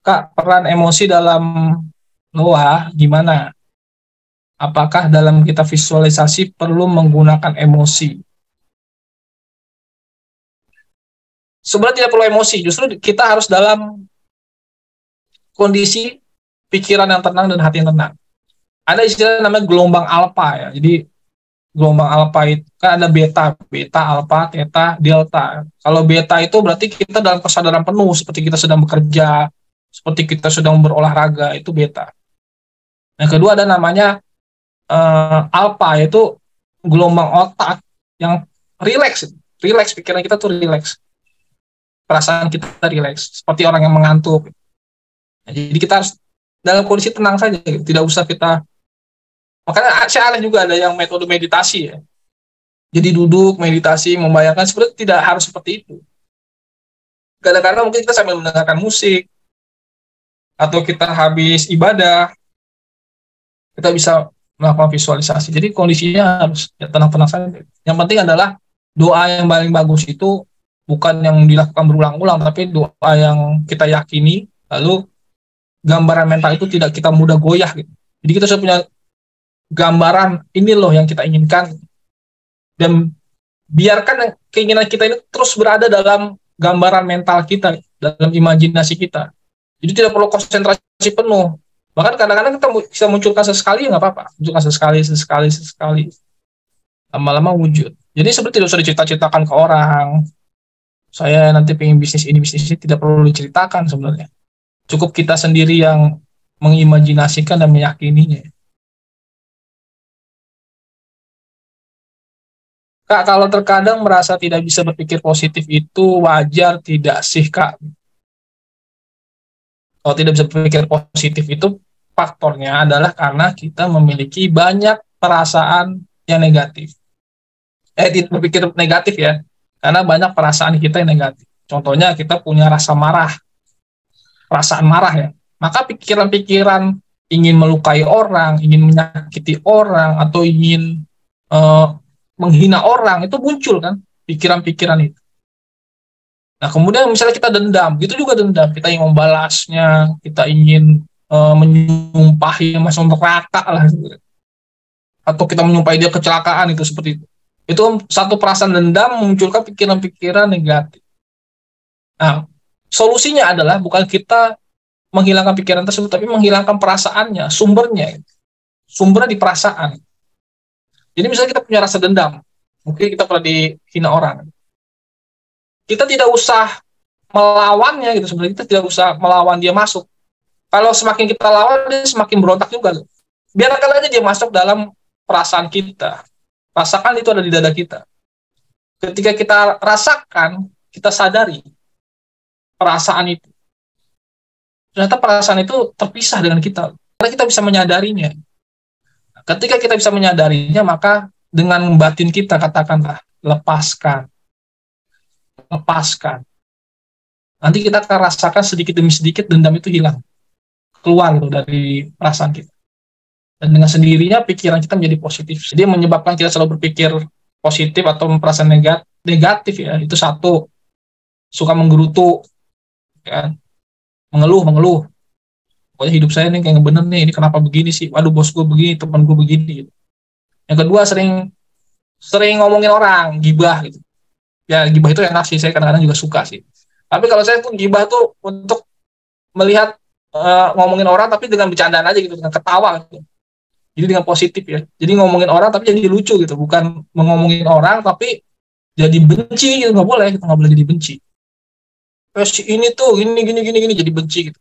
Kak, peran emosi dalam loa gimana? Apakah dalam kita visualisasi perlu menggunakan emosi? Sebenarnya tidak perlu emosi, justru kita harus dalam kondisi pikiran yang tenang dan hati yang tenang. Ada istilah namanya gelombang alfa ya. Jadi gelombang alfa itu kan ada beta, beta, alfa, theta, delta. Kalau beta itu berarti kita dalam kesadaran penuh, seperti kita sedang bekerja, seperti kita sedang berolahraga, itu beta. Yang kedua ada namanya alpha, yaitu gelombang otak yang rileks, rileks pikiran kita tuh rileks, perasaan kita rileks, seperti orang yang mengantuk. Nah, jadi kita harus dalam kondisi tenang saja, gitu. Tidak usah kita. Makanya saya aneh juga ada yang metode meditasi ya. Jadi duduk meditasi membayangkan, sebenarnya tidak harus seperti itu. Kadang-kadang mungkin kita sambil mendengarkan musik atau kita habis ibadah, kita bisa melakukan visualisasi. Jadi kondisinya harus ya, tenang-tenang saja. Yang penting adalah doa yang paling bagus itu bukan yang dilakukan berulang-ulang, tapi doa yang kita yakini, lalu gambaran mental itu tidak kita mudah goyah gitu. Jadi kita sudah punya gambaran ini loh yang kita inginkan, dan biarkan keinginan kita ini terus berada dalam gambaran mental kita, dalam imajinasi kita. Jadi tidak perlu konsentrasi penuh. Bahkan kadang-kadang kita bisa munculkan sesekali, nggak apa-apa. Munculkan sesekali. Lama-lama wujud. Jadi seperti tidak usah dicerita-ceritakan ke orang. Saya nanti pengen bisnis ini, tidak perlu diceritakan sebenarnya. Cukup kita sendiri yang mengimajinasikan dan meyakininya. Kak, kalau terkadang merasa tidak bisa berpikir positif itu wajar tidak sih, Kak? Kalau tidak bisa berpikir positif itu faktornya adalah karena kita memiliki banyak perasaan yang negatif. Tidak berpikir negatif ya, karena banyak perasaan kita yang negatif. Contohnya kita punya rasa marah, perasaan marah ya. Maka pikiran-pikiran ingin melukai orang, ingin menyakiti orang, atau ingin menghina orang itu muncul kan, pikiran-pikiran itu. Nah, kemudian misalnya kita dendam, itu juga dendam. Kita ingin membalasnya, kita ingin menyumpahi masuk neraka lah, gitu. Atau kita menyumpahi dia kecelakaan, itu seperti itu. Itu satu perasaan dendam memunculkan pikiran-pikiran negatif. Nah, solusinya adalah bukan kita menghilangkan pikiran tersebut, tapi menghilangkan perasaannya, sumbernya. Sumbernya di perasaan. Jadi misalnya kita punya rasa dendam, mungkin kita pernah dihina orang. Kita tidak usah melawannya gitu, sebenarnya kita tidak usah melawan dia masuk. Kalau semakin kita lawan, dia semakin berontak juga. Biarkan aja dia masuk dalam perasaan kita. Rasakan itu ada di dada kita. Ketika kita rasakan, kita sadari perasaan itu. Ternyata perasaan itu terpisah dengan kita. Karena kita bisa menyadarinya. Ketika kita bisa menyadarinya, maka dengan batin kita katakanlah, lepaskan. Lepaskan. Nanti kita akan rasakan sedikit demi sedikit dendam itu hilang. Keluar gitu dari perasaan kita. Dan dengan sendirinya pikiran kita menjadi positif. Jadi menyebabkan kita selalu berpikir positif atau perasaan negatif ya. Itu satu. Suka menggerutu, ya. Mengeluh. Pokoknya hidup saya nih kayak bener nih, ini kenapa begini sih? Waduh, bos gue begini, teman gue begini. Gitu. Yang kedua, sering ngomongin orang, gibah gitu. Ya gibah itu enak sih, saya kadang-kadang juga suka sih. Tapi kalau saya tuh gibah tuh untuk melihat ngomongin orang tapi dengan bercandaan aja gitu, dengan ketawa gitu. Jadi dengan positif ya. Jadi ngomongin orang tapi jadi lucu gitu, bukan ngomongin orang tapi jadi benci gitu, nggak boleh, kita nggak boleh jadi benci. Si ini tuh gini jadi benci gitu.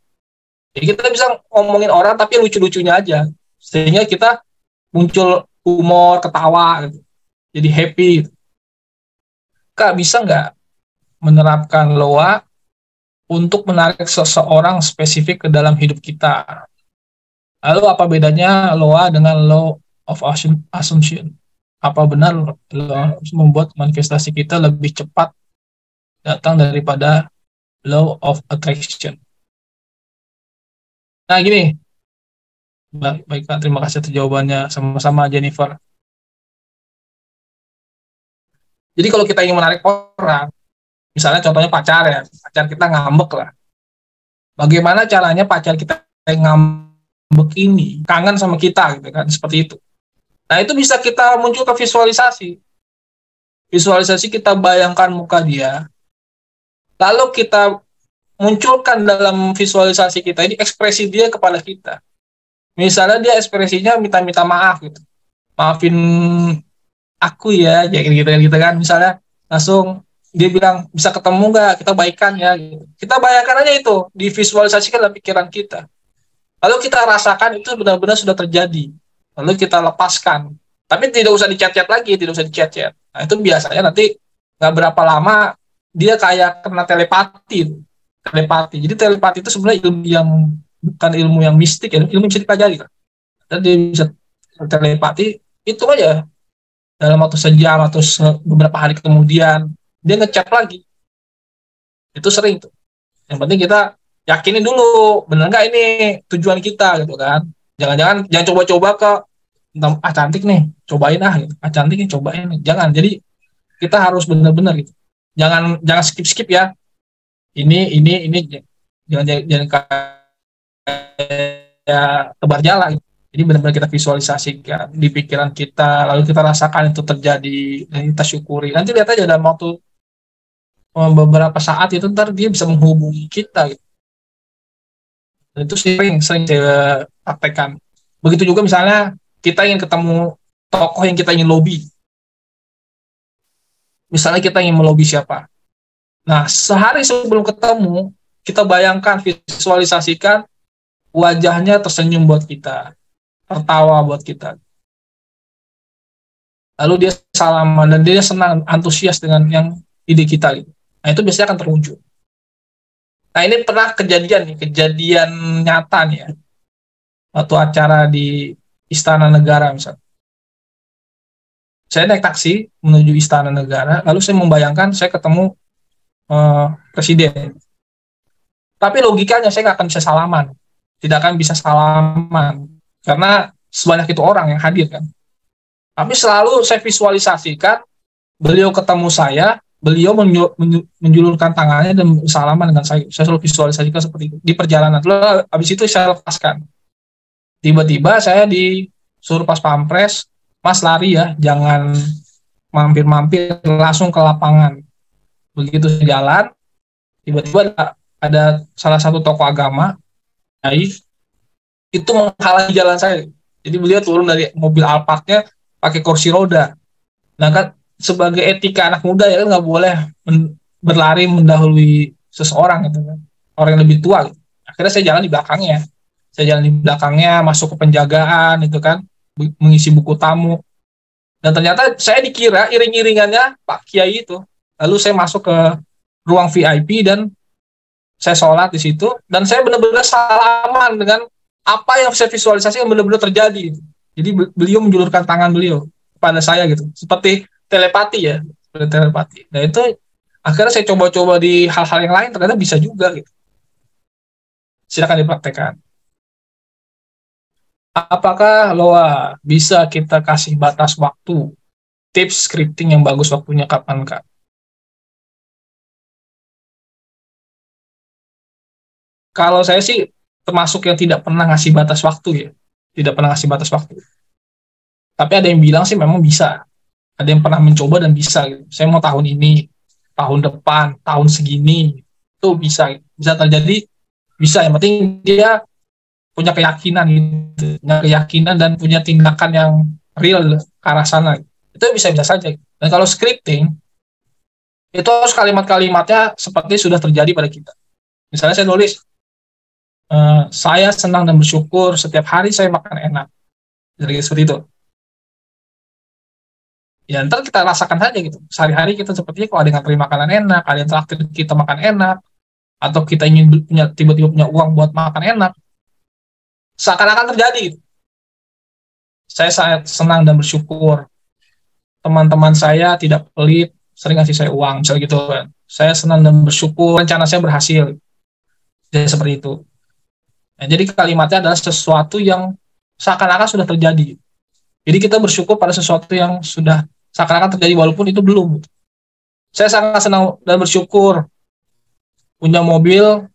Jadi kita bisa ngomongin orang tapi lucu-lucunya aja, sehingga kita muncul humor, ketawa gitu. Jadi happy gitu. Kak, bisa nggak menerapkan loa untuk menarik seseorang spesifik ke dalam hidup kita? Lalu apa bedanya loa dengan law of assumption? Apa benar loa membuat manifestasi kita lebih cepat datang daripada law of attraction? Nah gini, baik Kak, terima kasih atas jawabannya, sama-sama Jennifer. Jadi kalau kita ingin menarik orang, misalnya contohnya pacar ya, pacar kita ngambek lah. Bagaimana caranya pacar kita yang ngambek ini kangen sama kita gitu kan, seperti itu. Nah, itu bisa kita munculkan visualisasi. Visualisasi kita bayangkan muka dia, lalu kita munculkan dalam visualisasi kita ini ekspresi dia kepada kita. Misalnya dia ekspresinya minta-minta maaf gitu. Maafin aku ya, ya gitu kan. Misalnya langsung dia bilang bisa ketemu nggak, kita baikan ya gitu. Kita bayangkan aja itu, divisualisasikan dalam pikiran kita. Lalu kita rasakan itu benar-benar sudah terjadi. Lalu kita lepaskan. Tapi tidak usah dicet-cet lagi, tidak usah dicet-cet. Nah, itu biasanya nanti nggak berapa lama dia kayak kena telepati. Telepati. Jadi telepati itu sebenarnya ilmu yang bukan ilmu yang mistik, ya, ilmu yang bisa dipelajari. Dan dia bisa telepati, itu aja dalam waktu sejam atau beberapa hari kemudian dia ngechat lagi. Itu sering tuh. Yang penting kita yakinin dulu bener nggak ini tujuan kita gitu kan. Jangan coba-coba ke cantik nih cobain gitu. Cantik nih cobain nih. Jangan. Jadi kita harus bener-bener gitu. Jangan skip ya. Ini jangan kayak tebar jala gitu. Jadi benar-benar kita visualisasikan di pikiran kita, lalu kita rasakan itu terjadi dan kita syukuri. Nanti lihat aja dalam waktu beberapa saat itu ntar dia bisa menghubungi kita gitu. Dan itu sering saya praktekkan. Begitu juga misalnya kita ingin ketemu tokoh yang kita ingin lobby. Misalnya kita ingin melobi siapa. Nah, sehari sebelum ketemu, kita bayangkan, visualisasikan wajahnya tersenyum buat kita, tertawa buat kita. Lalu dia salaman dan dia senang, antusias dengan yang ide kita gitu. Nah, itu biasanya akan terwujud. Nah, ini pernah kejadian nyata nih ya. Waktu acara di Istana Negara misalnya. Saya naik taksi menuju Istana Negara, lalu saya membayangkan saya ketemu presiden. Tapi logikanya saya nggak akan bisa salaman. Tidak akan bisa salaman. Karena sebanyak itu orang yang hadir kan. Tapi selalu saya visualisasikan beliau ketemu saya, beliau menjulurkan tangannya dan salaman dengan saya. Saya selalu visualisasikan seperti itu di perjalanan. Lalu habis itu saya lepaskan. Tiba-tiba saya disuruh pas pampres, Mas lari ya, jangan mampir-mampir, langsung ke lapangan. Begitu saya jalan, tiba-tiba ada salah satu tokoh agama, itu menghalangi jalan saya. Jadi beliau turun dari mobil Alphardnya pakai kursi roda. Nah kan sebagai etika anak muda ya kan nggak boleh berlari mendahului seseorang gitu kan, orang yang lebih tua. Gitu. Akhirnya saya jalan di belakangnya. Saya jalan di belakangnya, masuk ke penjagaan itu kan, mengisi buku tamu. Dan ternyata saya dikira iring-iringannya Pak Kiai itu. Lalu saya masuk ke ruang VIP dan saya sholat di situ dan saya benar-benar salaman dengan apa yang saya visualisasikan benar-benar terjadi. Jadi beliau menjulurkan tangan beliau kepada saya gitu, seperti telepati ya, seperti telepati. Nah itu akhirnya saya coba-coba di hal-hal yang lain ternyata bisa juga gitu. Silakan dipraktekkan. Apakah Loa bisa kita kasih batas waktu? Tips scripting yang bagus waktunya kapan Kak? Kalau saya sih termasuk yang tidak pernah ngasih batas waktu ya. Tidak pernah ngasih batas waktu. Tapi ada yang bilang sih memang bisa. Ada yang pernah mencoba dan bisa. Gitu. Saya mau tahun ini, tahun depan, tahun segini. Itu bisa. Bisa terjadi, bisa. Yang penting dia punya keyakinan gitu. Punya keyakinan dan punya tindakan yang real ke arah sana. Itu bisa-bisa saja. Dan kalau scripting, itu harus kalimat-kalimatnya seperti sudah terjadi pada kita. Misalnya saya nulis, saya senang dan bersyukur setiap hari saya makan enak. Jadi seperti itu. Ya ntar kita rasakan saja gitu. Sehari-hari kita sepertinya kalau ada yang nganterin makanan enak, ada yang traktir kita makan enak, atau kita ingin tiba-tiba punya uang buat makan enak, seakan-akan terjadi. Gitu. Saya sangat senang dan bersyukur. Teman-teman saya tidak pelit, sering ngasih saya uang, misalnya gitu kan. Saya senang dan bersyukur, rencana saya berhasil. Jadi seperti itu. Nah, jadi kalimatnya adalah sesuatu yang seakan-akan sudah terjadi. Jadi kita bersyukur pada sesuatu yang sudah seakan-akan terjadi walaupun itu belum. Saya sangat senang dan bersyukur punya mobil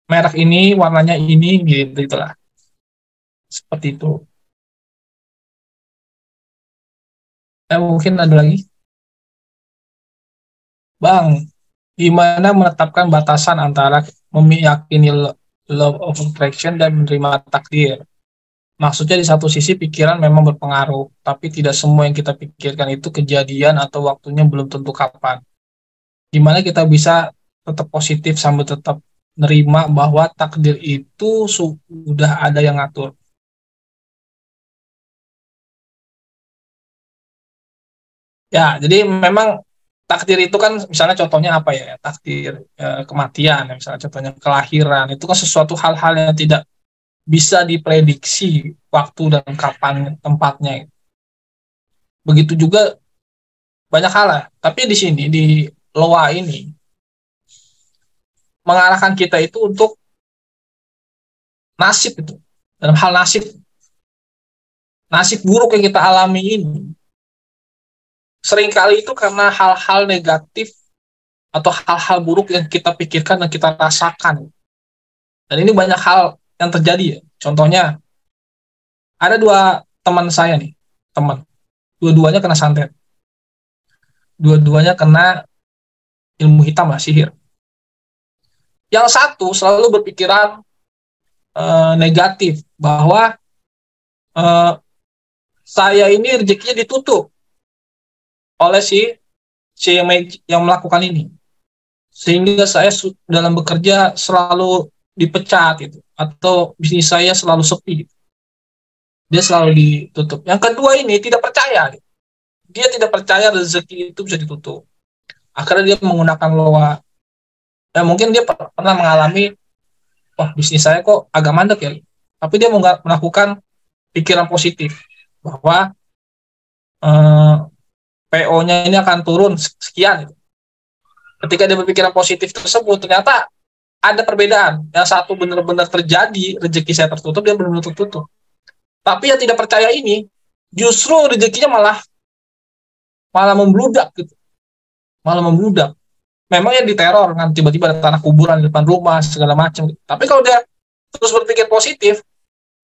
merek ini, warnanya ini, gitu itulah. Seperti itu. Mungkin ada lagi, Bang. Gimana menetapkan batasan antara meyakini law of attraction dan menerima takdir? Maksudnya di satu sisi pikiran memang berpengaruh, tapi tidak semua yang kita pikirkan itu kejadian atau waktunya belum tentu kapan. Gimana kita bisa tetap positif sambil tetap nerima bahwa takdir itu sudah ada yang ngatur. Ya, jadi memang takdir itu kan misalnya contohnya apa ya? Takdir kematian, ya, misalnya contohnya kelahiran, itu kan sesuatu hal-hal yang tidak bisa diprediksi waktu dan kapan tempatnya. Begitu juga banyak hal lah. Tapi di sini di loa ini mengarahkan kita itu untuk nasib itu. Dalam hal nasib, nasib buruk yang kita alami ini seringkali itu karena hal-hal negatif atau hal-hal buruk yang kita pikirkan dan kita rasakan. Dan ini banyak hal yang terjadi ya. Contohnya ada dua teman saya nih, teman. Dua-duanya kena santet. Dua-duanya kena ilmu hitam lah, sihir. Yang satu selalu berpikiran negatif bahwa eh, saya ini rezekinya ditutup oleh si yang melakukan ini, sehingga saya dalam bekerja selalu dipecat gitu, atau bisnis saya selalu sepi gitu. Dia selalu ditutup. Yang kedua ini tidak percaya gitu. Dia tidak percaya rezeki itu bisa ditutup. Akhirnya dia menggunakan loa. Ya, mungkin dia pernah mengalami, wah bisnis saya kok agak mandek ya, tapi dia melakukan pikiran positif bahwa PO-nya ini akan turun sekian. Ketika dia berpikiran positif tersebut, ternyata ada perbedaan. Yang satu benar-benar terjadi, rezeki saya tertutup, dia benar-benar tertutup. Tapi yang tidak percaya ini, justru rezekinya malah membludak gitu. Malah membludak. Memang ya diteror kan, tiba-tiba ada tanah kuburan di depan rumah, segala macam. Tapi kalau dia terus berpikir positif,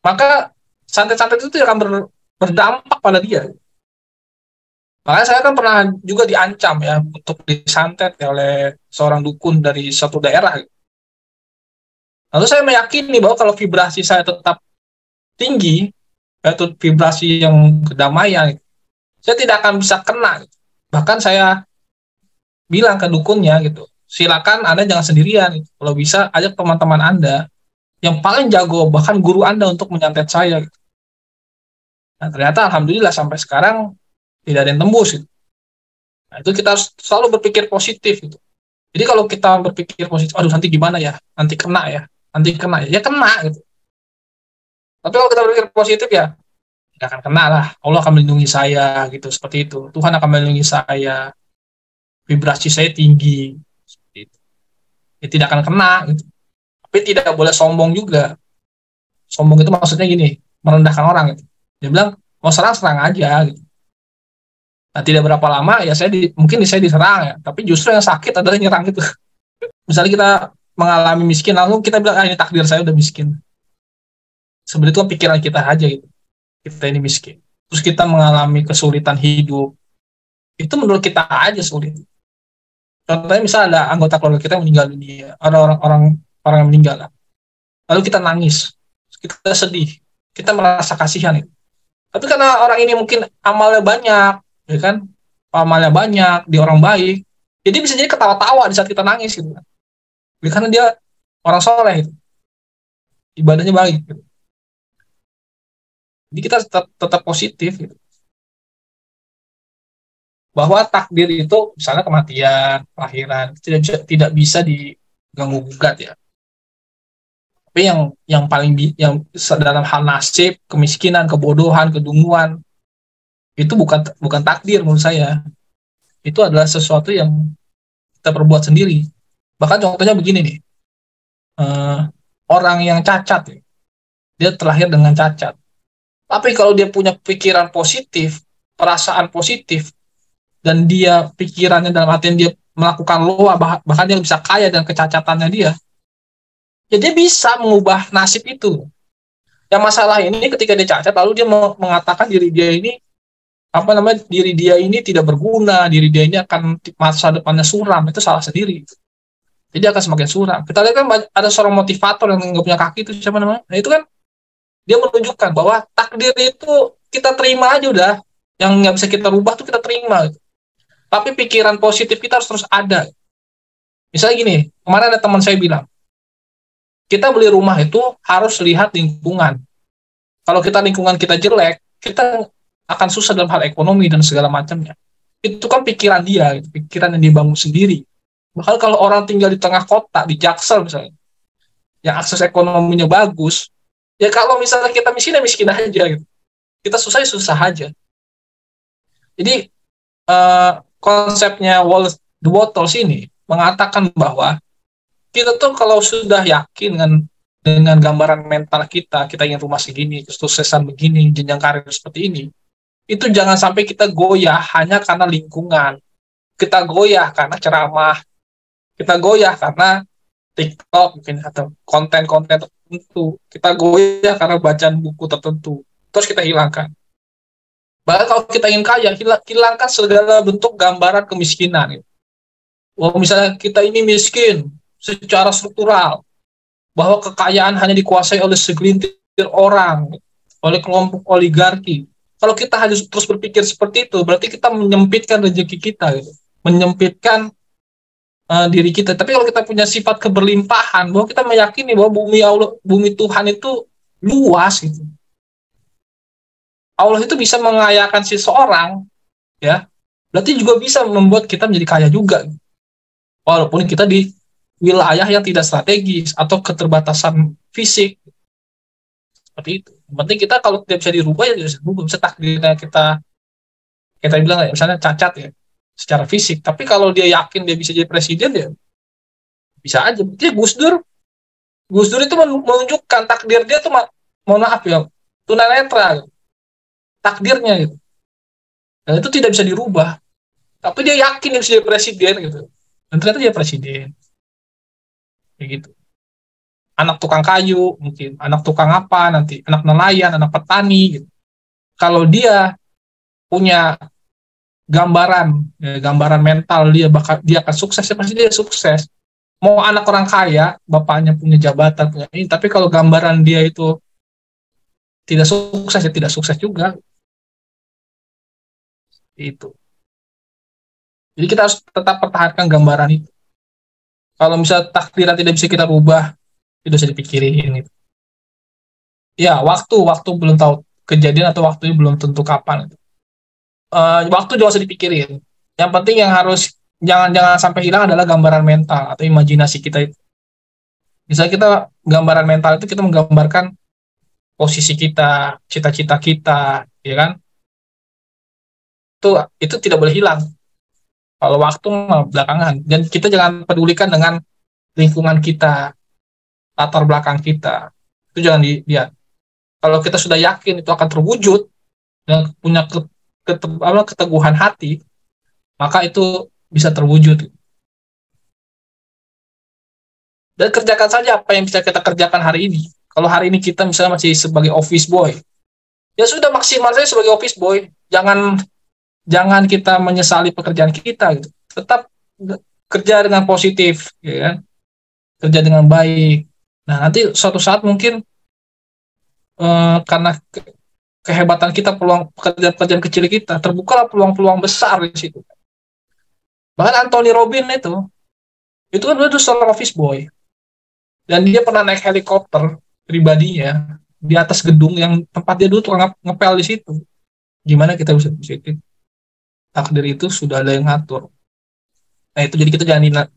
maka santet-santet itu akan berdampak pada dia. Makanya saya kan pernah juga diancam ya untuk disantet ya oleh seorang dukun dari satu daerah. Lalu saya meyakini bahwa kalau vibrasi saya tetap tinggi, yaitu vibrasi yang kedamaian, saya tidak akan bisa kena. Bahkan saya bilang ke dukunnya gitu, silakan Anda jangan sendirian. Gitu. Kalau bisa ajak teman-teman Anda yang paling jago, bahkan guru Anda untuk menyantet saya. Gitu. Nah, ternyata alhamdulillah sampai sekarang tidak ada yang tembus. Gitu. Nah, itu kita harus selalu berpikir positif. Gitu. Jadi kalau kita berpikir positif, aduh nanti gimana ya, nanti kena ya kena gitu. Tapi kalau kita berpikir positif ya, nggak akan kena lah. Allah akan melindungi saya gitu, seperti itu. Tuhan akan melindungi saya, vibrasi saya tinggi, seperti itu. Ya tidak akan kena gitu. Tapi tidak boleh sombong juga. Sombong itu maksudnya gini, merendahkan orang gitu. Dia bilang mau serang aja gitu. Nah, tidak berapa lama ya mungkin saya diserang ya, tapi justru yang sakit adalah nyerang gitu. Misalnya kita mengalami miskin, lalu kita bilang ini takdir saya udah miskin. Sebenarnya itu kan pikiran kita aja gitu. Kita ini miskin. Terus kita mengalami kesulitan hidup. Itu menurut kita aja sulit. Contohnya misalnya ada anggota keluarga kita yang meninggal dunia, ada orang yang meninggal. Lalu kita nangis, kita sedih, kita merasa kasihan. Tapi karena orang ini mungkin amalnya banyak, ya kan? Amalnya banyak, dia orang baik, jadi bisa jadi ketawa-tawa di saat kita nangis gitu. Karena dia orang soleh, gitu. Ibadahnya baik. Gitu. Jadi kita tetap positif. Gitu. Bahwa takdir itu, misalnya kematian, kelahiran, tidak bisa diganggu gugat ya. Tapi yang paling yang dalam hal nasib, kemiskinan, kebodohan, kedunguan, itu bukan takdir menurut saya. Itu adalah sesuatu yang kita perbuat sendiri. Bahkan contohnya begini nih, orang yang cacat, dia terlahir dengan cacat. Tapi kalau dia punya pikiran positif, perasaan positif, dan dia pikirannya dalam artian dia melakukan loa, bahkan dia bisa kaya dengan kecacatannya dia, Jadi dia bisa mengubah nasib itu. Yang masalah ini ketika dia cacat, lalu dia mengatakan diri dia ini diri dia ini tidak berguna, diri dia ini akan masa depannya suram, itu salah sendiri. Jadi akan semakin suram. Kita lihat kan ada seorang motivator yang nggak punya kaki itu siapa namanya? Nah itu kan dia menunjukkan bahwa takdir itu kita terima aja udah, yang nggak bisa kita rubah tuh kita terima. Tapi pikiran positif kita harus terus ada. Misalnya gini, kemarin ada teman saya bilang, kita beli rumah itu harus lihat lingkungan. Kalau kita lingkungan kita jelek, kita akan susah dalam hal ekonomi dan segala macamnya. Itu kan pikiran dia, pikiran yang dibangun sendiri. Bahkan kalau orang tinggal di tengah kota, di Jaksel misalnya, yang akses ekonominya bagus, ya kalau misalnya kita miskin ya miskin aja gitu. Kita susah ya susah aja. Jadi konsepnya The Bottles ini mengatakan bahwa kita tuh kalau sudah yakin dengan gambaran mental kita ingin rumah segini, kesuksesan begini, jenjang karir seperti ini, itu jangan sampai kita goyah hanya karena lingkungan. Kita goyah karena ceramah, kita goyah karena TikTok mungkin atau konten-konten tertentu. Kita goyah karena bacaan buku tertentu. Terus kita hilangkan. Bahkan kalau kita ingin kaya, hilangkan segala bentuk gambaran kemiskinan. Wah, misalnya kita ini miskin secara struktural, bahwa kekayaan hanya dikuasai oleh segelintir orang, oleh kelompok oligarki. Kalau kita harus terus berpikir seperti itu, berarti kita menyempitkan rezeki kita, gitu. Menyempitkan diri kita. Tapi kalau kita punya sifat keberlimpahan, bahwa kita meyakini bahwa bumi Tuhan itu luas, gitu. Allah itu bisa mengayakan seseorang, ya, berarti juga bisa membuat kita menjadi kaya juga. Walaupun kita di wilayah yang tidak strategis atau keterbatasan fisik, seperti itu. Yang penting kita kalau tidak bisa dirubah ya bisa dirubah. Bisa takdirnya kita bilang misalnya cacat ya secara fisik, tapi kalau dia yakin dia bisa jadi presiden ya bisa aja. Jadi Gus Dur itu menunjukkan takdir dia tuh, mohon maaf ya, tunanetra takdirnya gitu. Dan itu tidak bisa dirubah. Tapi dia yakin dia bisa jadi presiden gitu. Dan ternyata dia presiden. Kayak gitu. Anak tukang kayu, mungkin anak tukang apa nanti, anak nelayan, anak petani gitu. Kalau dia punya gambaran mental dia akan sukses, ya pasti dia sukses. Mau anak orang kaya, bapaknya punya jabatan, punya ini, tapi kalau gambaran dia itu tidak sukses, ya tidak sukses juga. Itu. Jadi kita harus tetap pertahankan gambaran itu. Kalau misalnya takdiran tidak bisa kita rubah, tidak usah dipikirin itu. Ya, waktu belum tahu kejadian atau waktunya belum tentu kapan. Waktu jangan usah dipikirin. Yang penting yang harus jangan sampai hilang adalah gambaran mental atau imajinasi kita itu. Misalnya kita gambaran mental itu kita menggambarkan posisi kita, cita-cita kita, ya kan? Itu tidak boleh hilang. Kalau waktu belakangan, dan kita jangan pedulikan dengan lingkungan kita, latar belakang kita, itu jangan dilihat. Kalau kita sudah yakin itu akan terwujud dan punya keteguhan hati, maka itu bisa terwujud. Dan kerjakan saja apa yang bisa kita kerjakan hari ini. Kalau hari ini kita misalnya masih sebagai office boy, ya sudah maksimal saya sebagai office boy. Jangan kita menyesali pekerjaan kita gitu. Tetap kerja dengan positif, ya kan? Kerja dengan baik. Nah, nanti suatu saat mungkin karena kehebatan kita, peluang pekerjaan kecil kita, terbuka peluang-peluang besar di situ. Bahkan Anthony Robbins itu kan udah seorang office boy. Dan dia pernah naik helikopter pribadinya di atas gedung yang tempat dia dulu tukang ngepel di situ. Gimana kita bisa positif? Takdir itu sudah ada yang ngatur. Nah itu jadi kita jangan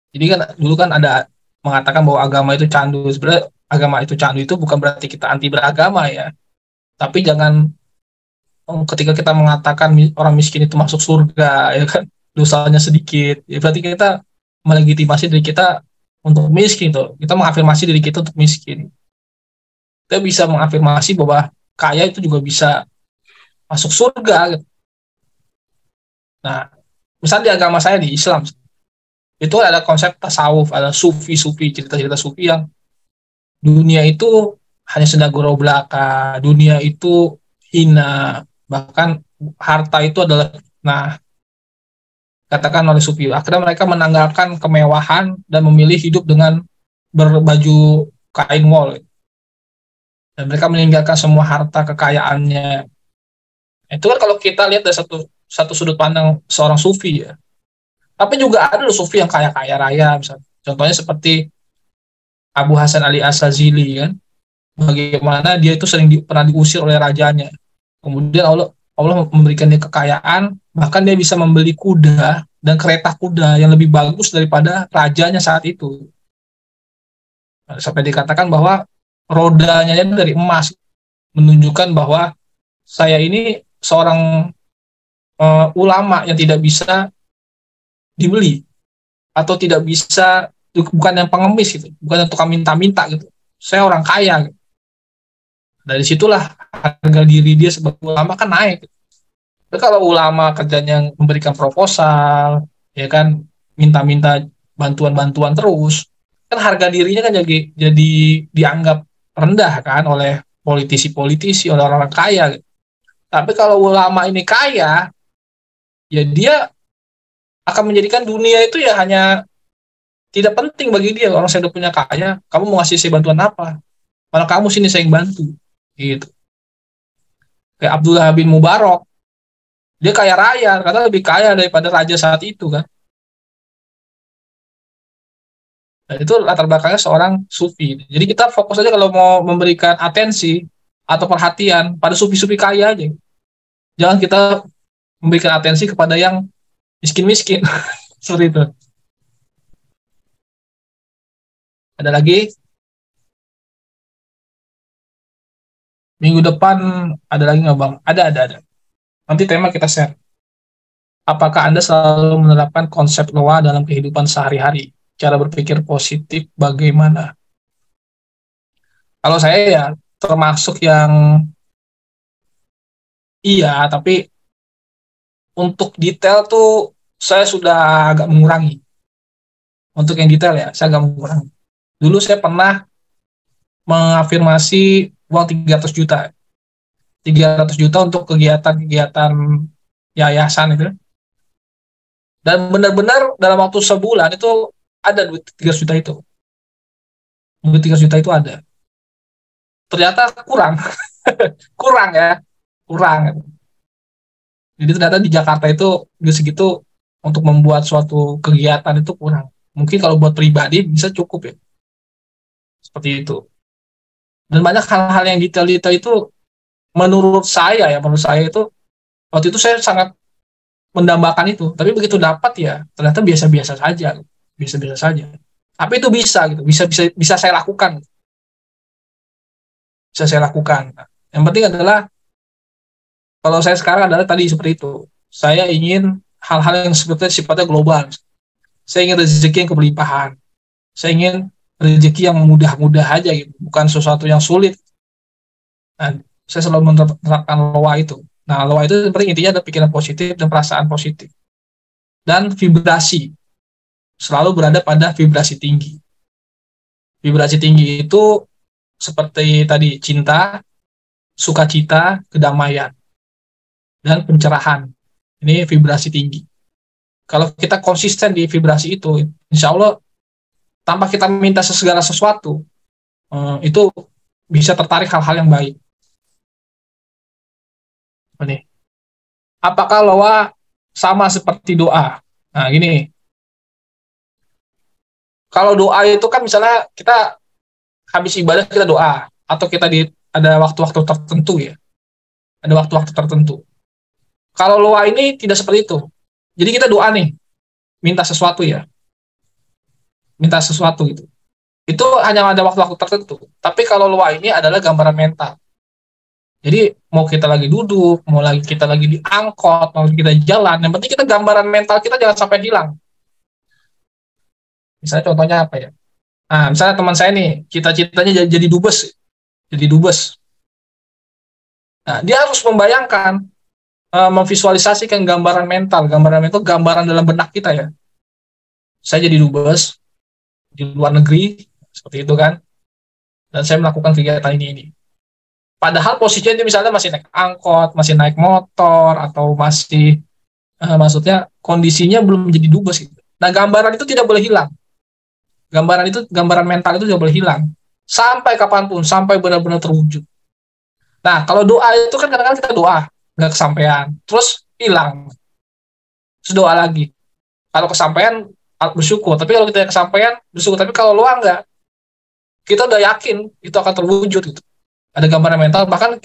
jadi kan dulu kan ada mengatakan bahwa agama itu candu. Sebenarnya agama itu candu itu bukan berarti kita anti beragama ya. Tapi jangan ketika kita mengatakan orang miskin itu masuk surga ya kan, dosanya sedikit. Ya berarti kita melegitimasi diri kita untuk miskin tuh. Kita mengafirmasi diri kita untuk miskin. Kita bisa mengafirmasi bahwa kaya itu juga bisa masuk surga gitu. Nah, misalnya di agama saya di Islam itu ada konsep tasawuf, ada sufi-sufi, cerita-cerita sufi yang dunia itu hanya senda gurau belaka, dunia itu hina, bahkan harta itu adalah, nah, katakan oleh sufi. Akhirnya mereka menanggalkan kemewahan dan memilih hidup dengan berbaju kain wol. Dan mereka meninggalkan semua harta kekayaannya. Itu kan kalau kita lihat dari satu sudut pandang seorang sufi ya. Tapi juga ada loh sufi yang kaya-kaya raya, misalnya. Contohnya seperti Abu Hasan Ali Asazili kan. Bagaimana dia itu pernah diusir oleh rajanya. Kemudian Allah memberikan dia kekayaan, bahkan dia bisa membeli kuda dan kereta kuda yang lebih bagus daripada rajanya saat itu. Sampai dikatakan bahwa rodanya dari emas, menunjukkan bahwa saya ini seorang ulama yang tidak bisa dibeli atau tidak bisa, bukan yang pengemis gitu, bukan yang tukang minta-minta gitu. Saya orang kaya gitu. Dari situlah harga diri dia sebagai ulama kan naik. Tapi kalau ulama kerjanya memberikan proposal, ya kan, minta-minta bantuan-bantuan terus, kan harga dirinya kan jadi dianggap rendah kan oleh politisi-politisi, oleh orang-orang kaya. Gitu. Tapi kalau ulama ini kaya, ya dia akan menjadikan dunia itu ya hanya tidak penting bagi dia. Orang saya udah punya kaya, kamu mau ngasih saya bantuan apa? Malah kamu sini saya yang bantu. Gitu. Kayak Abdullah bin Mubarak, dia kaya raya, karena lebih kaya daripada raja saat itu kan. Dan itu latar belakangnya seorang sufi. Jadi kita fokus aja kalau mau memberikan atensi atau perhatian pada sufi-sufi kaya aja. Jangan kita memberikan atensi kepada yang miskin-miskin. Seperti itu. Ada lagi, minggu depan ada lagi nggak Bang? Ada. Nanti tema kita share. Apakah Anda selalu menerapkan konsep Noah dalam kehidupan sehari-hari? Cara berpikir positif bagaimana? Kalau saya ya termasuk yang iya, tapi untuk detail tuh saya sudah agak mengurangi. Untuk yang detail ya, saya agak mengurangi. Dulu saya pernah mengafirmasi uang 300 juta. 300 juta untuk kegiatan-kegiatan yayasan itu. Dan benar-benar dalam waktu sebulan itu ada duit 300 juta itu. Duit 300 juta itu ada. Ternyata kurang. Kurang ya. Kurang. Jadi ternyata di Jakarta itu duit segitu untuk membuat suatu kegiatan itu kurang. Mungkin kalau buat pribadi bisa cukup ya. Seperti itu. Dan banyak hal-hal yang detail-detail itu menurut saya itu waktu itu saya sangat mendambakan itu. Tapi begitu dapat ya ternyata biasa-biasa saja. Biasa-biasa saja. Tapi itu bisa gitu. Bisa saya lakukan. Bisa saya lakukan. Nah, yang penting adalah kalau saya sekarang adalah tadi seperti itu. Saya ingin hal-hal yang sifatnya global. Saya ingin rezeki yang keberlimpahan. Saya ingin rezeki yang mudah-mudah aja gitu, bukan sesuatu yang sulit. Nah, saya selalu menerapkan loa itu. Nah, loa itu seperti intinya ada pikiran positif dan perasaan positif. Dan vibrasi. Selalu berada pada vibrasi tinggi. Vibrasi tinggi itu seperti tadi cinta, sukacita, kedamaian, dan pencerahan. Ini vibrasi tinggi. Kalau kita konsisten di vibrasi itu, insya Allah tanpa kita minta segala sesuatu, itu bisa tertarik hal-hal yang baik. Ini. Apakah loa sama seperti doa? Nah, gini. Kalau doa itu kan misalnya kita habis ibadah kita doa, atau kita ada waktu-waktu tertentu ya. Ada waktu-waktu tertentu. Kalau loa ini tidak seperti itu. Jadi kita doa nih, minta sesuatu ya. Minta sesuatu gitu. Itu hanya ada waktu-waktu tertentu. Tapi kalau loa ini adalah gambaran mental. Jadi mau kita lagi duduk, kita lagi di angkot, mau kita jalan, yang penting kita gambaran mental kita jangan sampai hilang. Misalnya contohnya apa ya? Nah, misalnya teman saya nih, cita-citanya jadi dubes. Jadi dubes. Nah, dia harus membayangkan, memvisualisasikan gambaran mental. Gambaran mental, gambaran dalam benak kita ya. Saya jadi dubes di luar negeri, seperti itu kan. dan saya melakukan kegiatan ini. Padahal posisinya dia misalnya masih naik angkot, masih naik motor, atau masih maksudnya kondisinya belum menjadi dubes gitu. Nah, gambaran itu tidak boleh hilang. Gambaran mental itu tidak boleh hilang sampai kapanpun, sampai benar-benar terwujud. Nah, kalau doa itu kan kadang-kadang kita doa nggak kesampaian, terus hilang, terus doa lagi. Kalau kesampaian bersyukur, tapi kalau kita kesampaian bersyukur, tapi kalau doa nggak, kita udah yakin itu akan terwujud gitu. Ada gambaran mental, bahkan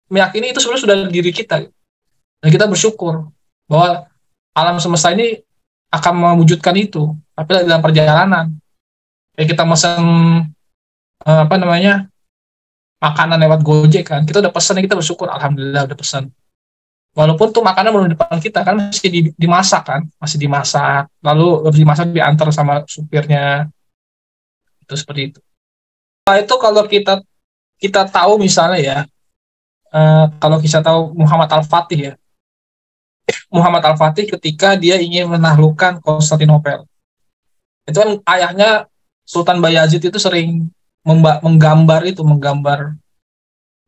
meyakini itu sebenarnya sudah di diri kita gitu. Dan kita bersyukur bahwa alam semesta ini akan mewujudkan itu, tapi dalam perjalanan. Kayak kita mesen apa namanya makanan lewat Gojek kan, kita udah pesan, kita bersyukur, alhamdulillah udah pesan. Walaupun tuh makanan belum di depan kita kan, masih dimasak kan, masih dimasak, lalu dimasak diantar sama supirnya, itu seperti itu. Nah, itu kalau kita kita tahu misalnya ya, kalau kita tahu Muhammad Al-Fatih ya, Muhammad Al-Fatih ketika dia ingin menaklukkan Konstantinopel, itu kan ayahnya Sultan Bayazid itu sering menggambar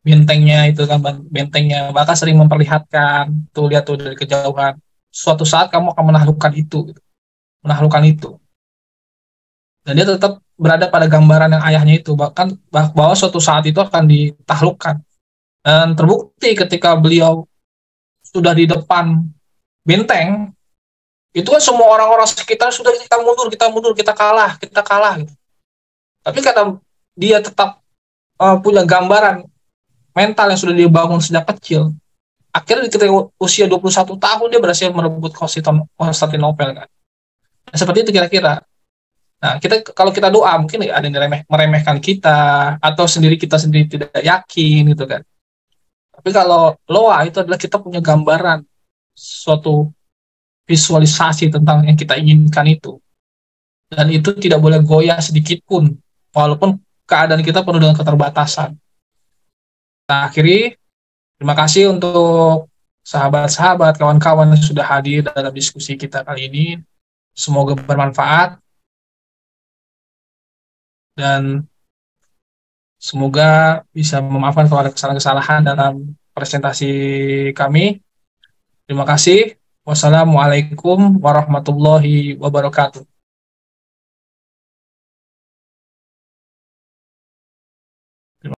bentengnya itu kan, bentengnya bahkan sering memperlihatkan tuh, lihat tuh dari kejauhan, suatu saat kamu akan menaklukkan itu gitu. Menaklukkan itu, dan dia tetap berada pada gambaran yang ayahnya itu, bahkan bahwa suatu saat itu akan ditaklukkan. Dan terbukti ketika beliau sudah di depan benteng, itu kan semua orang-orang sekitar sudah, kita mundur, kita kalah gitu. Tapi karena dia tetap punya gambaran mental yang sudah dibangun sejak kecil, akhirnya ketika usia 21 tahun dia berhasil merebut Konstantinopel kan. Nah, seperti itu kira-kira. Nah, kalau kita doa mungkin ada yang meremehkan kita, atau kita sendiri tidak yakin gitu kan. Tapi kalau loa itu adalah kita punya gambaran, suatu visualisasi tentang yang kita inginkan itu. Dan itu tidak boleh goyah sedikit pun, walaupun keadaan kita penuh dengan keterbatasan. Nah, akhiri, terima kasih untuk sahabat-sahabat, kawan-kawan yang sudah hadir dalam diskusi kita kali ini. Semoga bermanfaat, dan semoga bisa memaafkan kalau ada kesalahan-kesalahan dalam presentasi kami. Terima kasih. Wassalamualaikum warahmatullahi wabarakatuh.